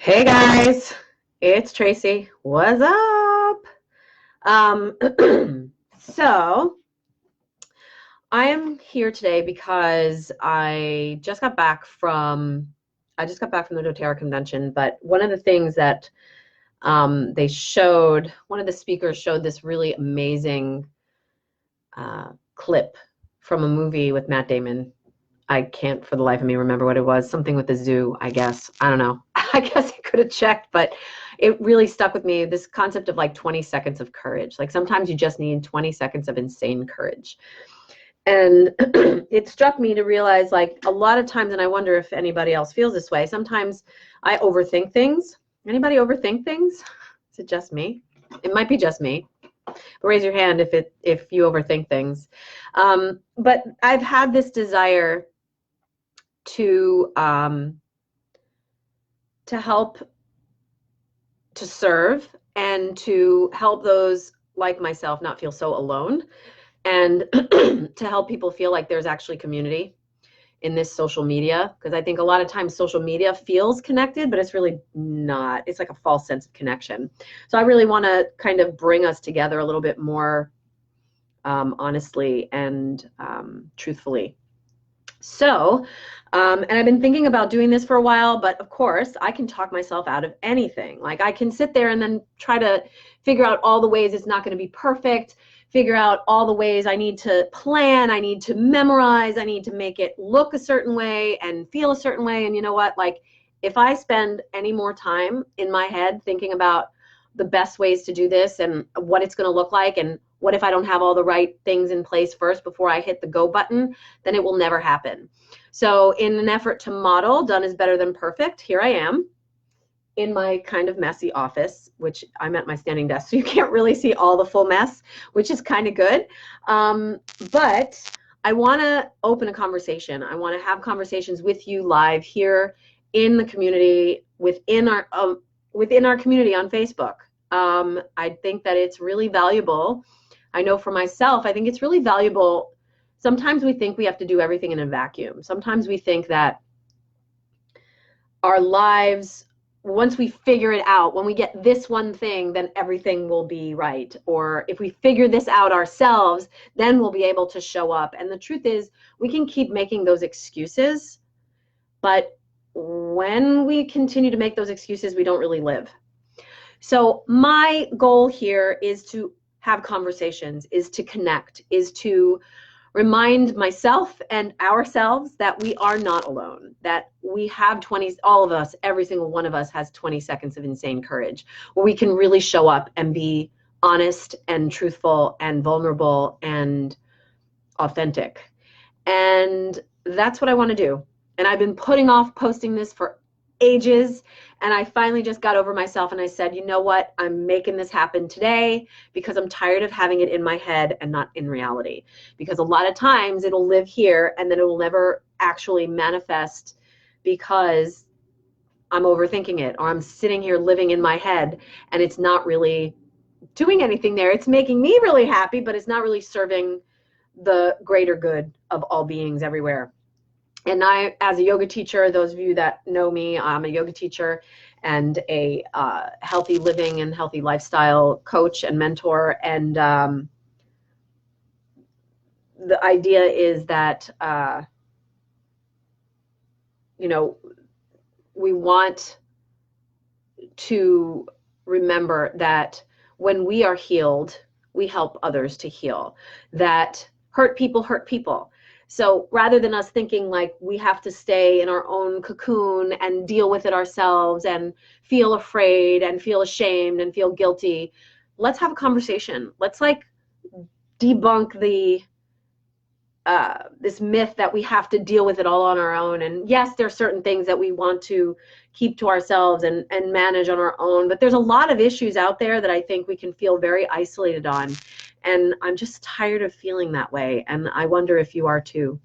Hey guys, it's Tracy. What's up? So I am here today because I just got back from the doTERRA convention. But one of the things that they showed, one of the speakers showed this really amazing clip from a movie with Matt Damon. I can't for the life of me remember what it was. Something with the zoo, I guess. I don't know. I guess I could have checked, but it really stuck with me. This concept of like 20 seconds of courage. Like sometimes you just need 20 seconds of insane courage. And it struck me to realize, like, a lot of times, and I wonder if anybody else feels this way, sometimes I overthink things. Anybody overthink things? Is it just me? It might be just me. But raise your hand if you overthink things. But I've had this desire to help, to serve, and to help those like myself not feel so alone, and to help people feel like there's actually community in this social media. Because I think a lot of times social media feels connected, but it's really not. It's like a false sense of connection. So I really want to kind of bring us together a little bit more honestly and truthfully. So, and I've been thinking about doing this for a while, but of course I can talk myself out of anything. Like I can sit there and then try to figure out all the ways it's not going to be perfect, figure out all the ways I need to plan, I need to memorize, I need to make it look a certain way and feel a certain way. And you know what? Like if I spend any more time in my head thinking about the best ways to do this and what it's going to look like, and what if I don't have all the right things in place first before I hit the go button, then it will never happen. So in an effort to model done is better than perfect, here I am in my kind of messy office, which I'm at my standing desk, so you can't really see all the full mess, which is kind of good. But I want to open a conversation. I want to have conversations with you live here in the community, within our community on Facebook. I think that it's really valuable. I know for myself, I think it's really valuable. Sometimes we think we have to do everything in a vacuum. Sometimes we think that our lives, once we figure it out, when we get this one thing, then everything will be right. Or if we figure this out ourselves, then we'll be able to show up. And the truth is, we can keep making those excuses, but when we continue to make those excuses, we don't really live. So my goal here is to have conversations, is to connect, is to remind myself and ourselves that we are not alone, that we have 20, all of us, every single one of us has 20 seconds of insane courage, where we can really show up and be honest and truthful and vulnerable and authentic. And that's what I want to do. And I've been putting off posting this for ages, and I finally just got over myself and I said, you know what, I'm making this happen today because I'm tired of having it in my head and not in reality. Because a lot of times it'll live here and then it will never actually manifest because I'm overthinking it, or I'm sitting here living in my head and it's not really doing anything there. It's making me really happy, but it's not really serving the greater good of all beings everywhere. And I, as a yoga teacher, those of you that know me, I'm a yoga teacher and a healthy living and healthy lifestyle coach and mentor. And the idea is that, you know, we want to remember that when we are healed, we help others to heal. That hurt people hurt people. So rather than us thinking like we have to stay in our own cocoon and deal with it ourselves and feel afraid and feel ashamed and feel guilty, let's have a conversation. Let's like debunk the this myth that we have to deal with it all on our own. And yes, there are certain things that we want to keep to ourselves and manage on our own, but there's a lot of issues out there that I think we can feel very isolated on. And I'm just tired of feeling that way. And I wonder if you are too.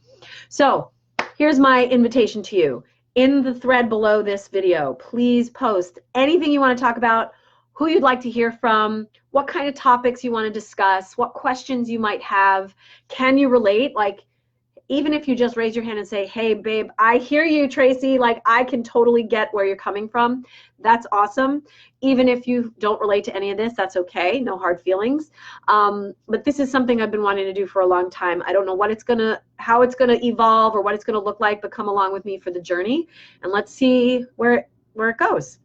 So here's my invitation to you. In the thread below this video, please post anything you want to talk about, who you'd like to hear from, what kind of topics you want to discuss, what questions you might have. Can you relate? Like, even if you just raise your hand and say, hey, babe, I hear you, Tracy. Like, I can totally get where you're coming from. That's awesome. Even if you don't relate to any of this, that's okay. No hard feelings. But this is something I've been wanting to do for a long time. I don't know how it's gonna evolve or what it's gonna look like, but come along with me for the journey, and let's see where it goes.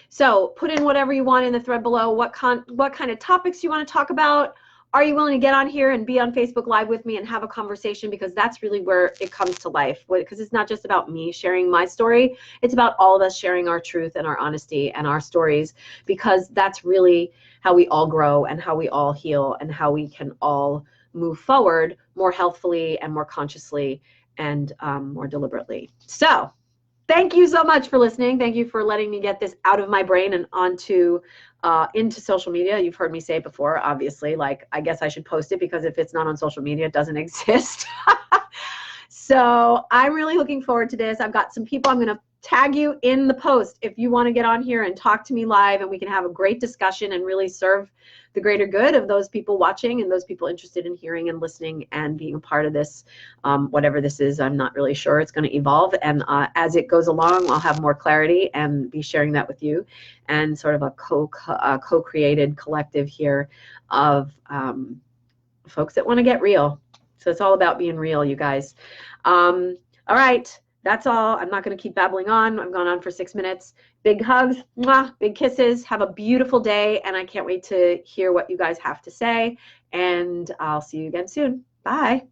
So put in whatever you want in the thread below. What kind of topics you want to talk about? Are you willing to get on here and be on Facebook Live with me and have a conversation? Because that's really where it comes to life. Because it's not just about me sharing my story. It's about all of us sharing our truth and our honesty and our stories, because that's really how we all grow and how we all heal and how we can all move forward more healthfully and more consciously and more deliberately. So thank you so much for listening. Thank you for letting me get this out of my brain and onto into social media. You've heard me say it before, obviously. Like, I guess I should post it, because if it's not on social media, it doesn't exist. So I'm really looking forward to this. I've got some people I'm going to tag you in the post if you want to get on here and talk to me live, and we can have a great discussion and really serve the greater good of those people watching and those people interested in hearing and listening and being a part of this. Whatever this is, I'm not really sure. It's going to evolve, and as it goes along, I'll have more clarity and be sharing that with you, and sort of a co-created collective here of folks that want to get real. So it's all about being real, you guys. All right. That's all. I'm not going to keep babbling on. I've gone on for 6 minutes. Big hugs, mwah, big kisses. Have a beautiful day, and I can't wait to hear what you guys have to say. And I'll see you again soon. Bye.